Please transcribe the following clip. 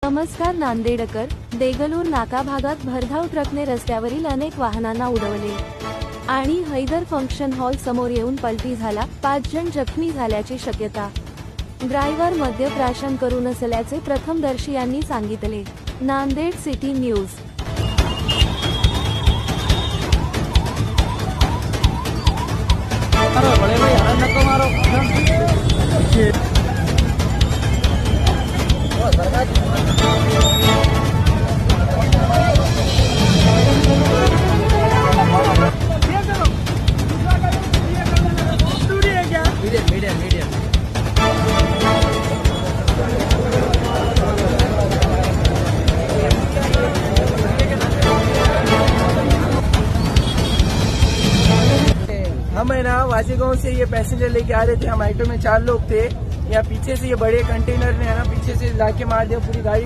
नमस्कार नांदेडकर, देगलूर नाका भागात भरधाव ट्रकने रस्त्यावरील अनेक वाहनांना उडवले आणि हैदर फंक्शन हॉल समोर येऊन पलटी झाला. 5 जण जखमी झाल्याची शक्यता. ड्रायव्हर मद्यप्राशन करू नसल्याचे प्रथमदर्शी यांनी सांगितले. Nanded city news. मीडियम हम है ना वासीगांव से ये पैसेंजर लेके आ रहे थे. हम ऑटो में 4 लोग थे. यहाँ पीछे से ये बड़े कंटेनर ने है ना पीछे से लाके मार दिया पूरी गाड़ी.